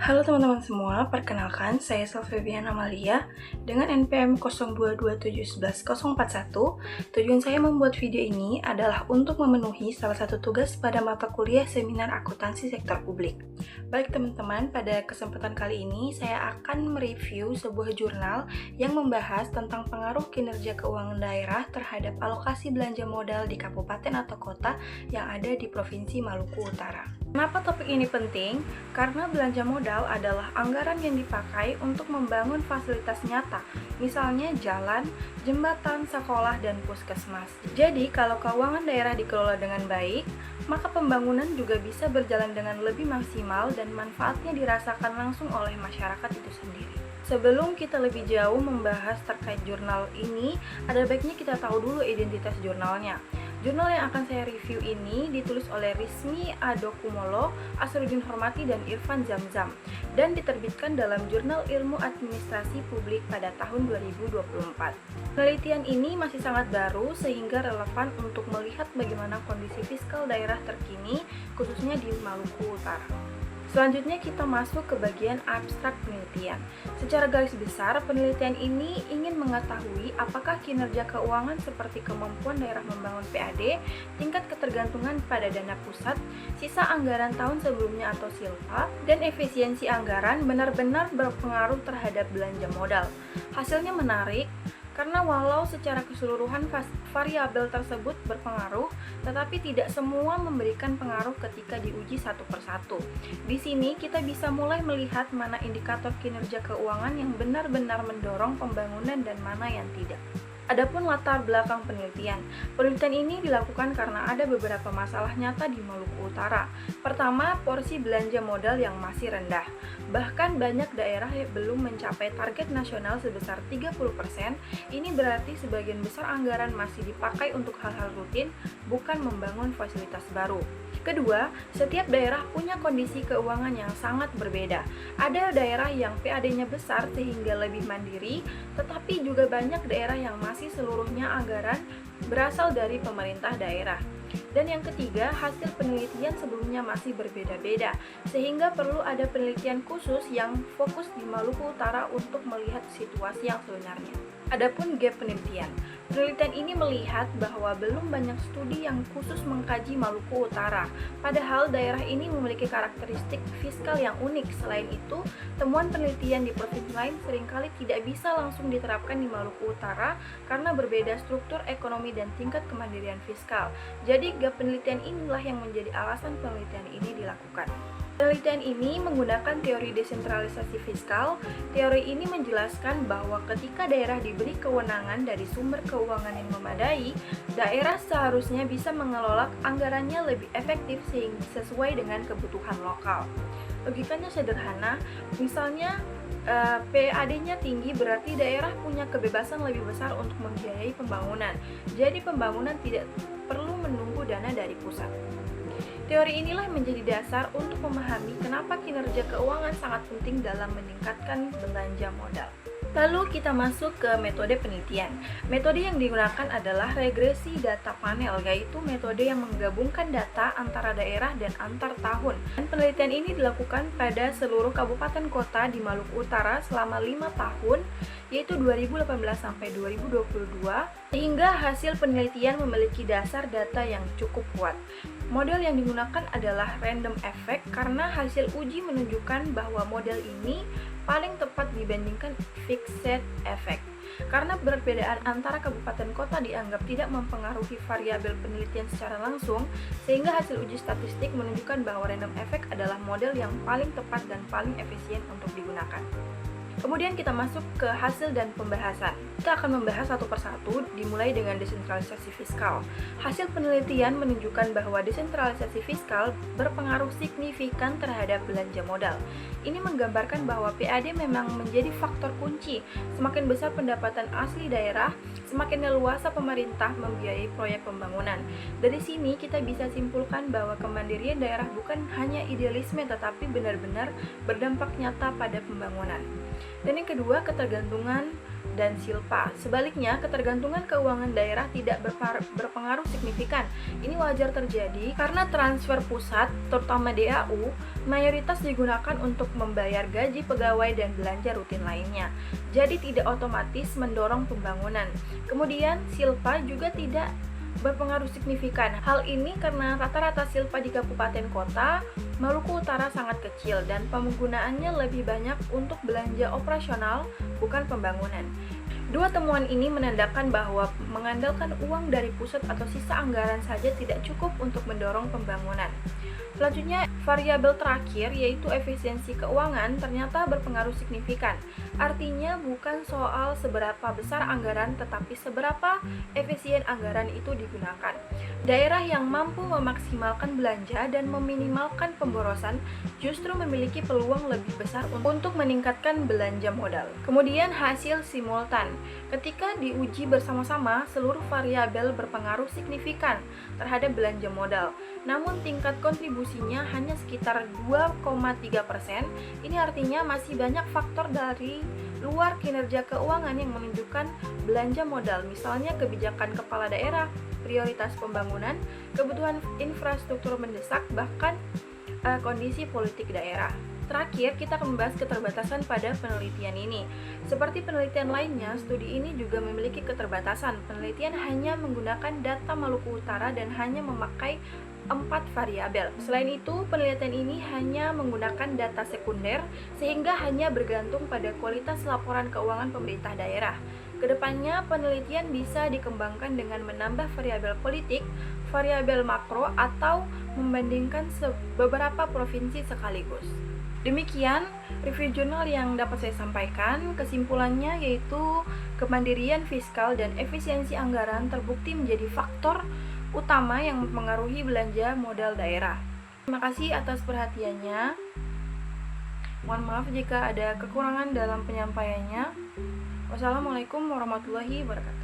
Halo teman-teman semua, perkenalkan saya Selvivian Amalia dengan NPM 0227111041. Tujuan saya membuat video ini adalah untuk memenuhi salah satu tugas pada mata kuliah Seminar Akuntansi Sektor Publik. Baik teman-teman, pada kesempatan kali ini saya akan mereview sebuah jurnal yang membahas tentang pengaruh kinerja keuangan daerah terhadap alokasi belanja modal di kabupaten atau kota yang ada di Provinsi Maluku Utara. Kenapa topik ini penting? Karena belanja modal adalah anggaran yang dipakai untuk membangun fasilitas nyata, misalnya jalan, jembatan, sekolah, dan puskesmas. Jadi, kalau keuangan daerah dikelola dengan baik, maka pembangunan juga bisa berjalan dengan lebih maksimal dan manfaatnya dirasakan langsung oleh masyarakat itu sendiri. Sebelum kita lebih jauh membahas terkait jurnal ini, ada baiknya kita tahu dulu identitas jurnalnya. Jurnal yang akan saya review ini ditulis oleh Rizmi Adokumolo, Asruddin Hormati, dan Irfan Zamzam, dan diterbitkan dalam Jurnal Ilmu Administrasi Publik pada tahun 2024. Penelitian ini masih sangat baru sehingga relevan untuk melihat bagaimana kondisi fiskal daerah terkini, khususnya di Maluku Utara. Selanjutnya kita masuk ke bagian abstrak penelitian. Secara garis besar, penelitian ini ingin mengetahui apakah kinerja keuangan seperti kemampuan daerah membangun PAD, tingkat ketergantungan pada dana pusat, sisa anggaran tahun sebelumnya atau silpa, dan efisiensi anggaran benar-benar berpengaruh terhadap belanja modal. Hasilnya menarik, karena walau secara keseluruhan variabel tersebut berpengaruh, tetapi tidak semua memberikan pengaruh ketika diuji satu persatu. Di sini kita bisa mulai melihat mana indikator kinerja keuangan yang benar-benar mendorong pembangunan dan mana yang tidak. Adapun latar belakang penelitian ini dilakukan karena ada beberapa masalah nyata di Maluku Utara. Pertama, porsi belanja modal yang masih rendah. Bahkan banyak daerah yang belum mencapai target nasional sebesar 30%. Ini berarti sebagian besar anggaran masih dipakai untuk hal-hal rutin, bukan membangun fasilitas baru. Kedua, setiap daerah punya kondisi keuangan yang sangat berbeda. Ada daerah yang PAD-nya besar sehingga lebih mandiri, tetapi juga banyak daerah yang masih seluruhnya anggaran berasal dari pemerintah daerah. Dan yang ketiga, hasil penelitian sebelumnya masih berbeda-beda, sehingga perlu ada penelitian khusus yang fokus di Maluku Utara untuk melihat situasi yang sebenarnya. Adapun gap penelitian ini melihat bahwa belum banyak studi yang khusus mengkaji Maluku Utara, padahal daerah ini memiliki karakteristik fiskal yang unik. Selain itu, temuan penelitian di provinsi lain seringkali tidak bisa langsung diterapkan di Maluku Utara karena berbeda struktur ekonomi dan tingkat kemandirian fiskal. Jadi, gap penelitian inilah yang menjadi alasan penelitian ini dilakukan. Penelitian ini menggunakan teori desentralisasi fiskal. Teori ini menjelaskan bahwa ketika daerah diberi kewenangan dari sumber keuangan yang memadai, daerah seharusnya bisa mengelola anggarannya lebih efektif sehingga sesuai dengan kebutuhan lokal. Logikanya sederhana, misalnya PAD-nya tinggi berarti daerah punya kebebasan lebih besar untuk membiayai pembangunan. Jadi pembangunan tidak perlu menunggu dana dari pusat. Teori inilah menjadi dasar untuk memahami kenapa kinerja keuangan sangat penting dalam meningkatkan belanja modal. Lalu kita masuk ke metode penelitian. Metode yang digunakan adalah regresi data panel, yaitu metode yang menggabungkan data antara daerah dan antar tahun. Dan penelitian ini dilakukan pada seluruh kabupaten kota di Maluku Utara selama 5 tahun, yaitu 2018 sampai 2022, sehingga hasil penelitian memiliki dasar data yang cukup kuat. Model yang digunakan adalah random effect karena hasil uji menunjukkan bahwa model ini paling tepat dibandingkan fixed effect. Karena perbedaan antara kabupaten kota dianggap tidak mempengaruhi variabel penelitian secara langsung, sehingga hasil uji statistik menunjukkan bahwa random effect adalah model yang paling tepat dan paling efisien untuk digunakan. Kemudian kita masuk ke hasil dan pembahasan. Kita akan membahas satu persatu, dimulai dengan desentralisasi fiskal. Hasil penelitian menunjukkan bahwa desentralisasi fiskal berpengaruh signifikan terhadap belanja modal. Ini menggambarkan bahwa PAD memang menjadi faktor kunci. Semakin besar pendapatan asli daerah, semakin leluasa pemerintah membiayai proyek pembangunan. Dari sini kita bisa simpulkan bahwa kemandirian daerah bukan hanya idealisme tetapi benar-benar berdampak nyata pada pembangunan. Dan yang kedua, ketergantungan dan silpa. Sebaliknya, ketergantungan keuangan daerah tidak berpengaruh signifikan. Ini wajar terjadi karena transfer pusat, terutama DAU, mayoritas digunakan untuk membayar gaji pegawai dan belanja rutin lainnya. Jadi tidak otomatis mendorong pembangunan. Kemudian, silpa juga tidak berpengaruh signifikan. Hal ini karena rata-rata silpa di kabupaten kota Maluku Utara sangat kecil dan penggunaannya lebih banyak untuk belanja operasional, bukan pembangunan. Dua temuan ini menandakan bahwa mengandalkan uang dari pusat atau sisa anggaran saja tidak cukup untuk mendorong pembangunan. Selanjutnya, variabel terakhir yaitu efisiensi keuangan ternyata berpengaruh signifikan. Artinya bukan soal seberapa besar anggaran tetapi seberapa efisien anggaran itu digunakan. Daerah yang mampu memaksimalkan belanja dan meminimalkan pemborosan justru memiliki peluang lebih besar untuk meningkatkan belanja modal. Kemudian hasil simultan. Ketika diuji bersama-sama, seluruh variabel berpengaruh signifikan terhadap belanja modal. Namun tingkat kontribusinya hanya sekitar 2,3%. Ini artinya masih banyak faktor dari luar kinerja keuangan yang menunjukkan belanja modal, misalnya kebijakan kepala daerah, prioritas pembangunan, kebutuhan infrastruktur mendesak, bahkan kondisi politik daerah. Terakhir, kita akan membahas keterbatasan pada penelitian ini. Seperti penelitian lainnya, studi ini juga memiliki keterbatasan. Penelitian hanya menggunakan data Maluku Utara dan hanya memakai 4 variabel. Selain itu, penelitian ini hanya menggunakan data sekunder sehingga hanya bergantung pada kualitas laporan keuangan pemerintah daerah. Kedepannya, penelitian bisa dikembangkan dengan menambah variabel politik, variabel makro, atau membandingkan beberapa provinsi sekaligus. Demikian review jurnal yang dapat saya sampaikan. Kesimpulannya yaitu kemandirian fiskal dan efisiensi anggaran terbukti menjadi faktor utama yang mempengaruhi belanja modal daerah. Terima kasih atas perhatiannya. Mohon maaf jika ada kekurangan dalam penyampaiannya. Wassalamualaikum warahmatullahi wabarakatuh.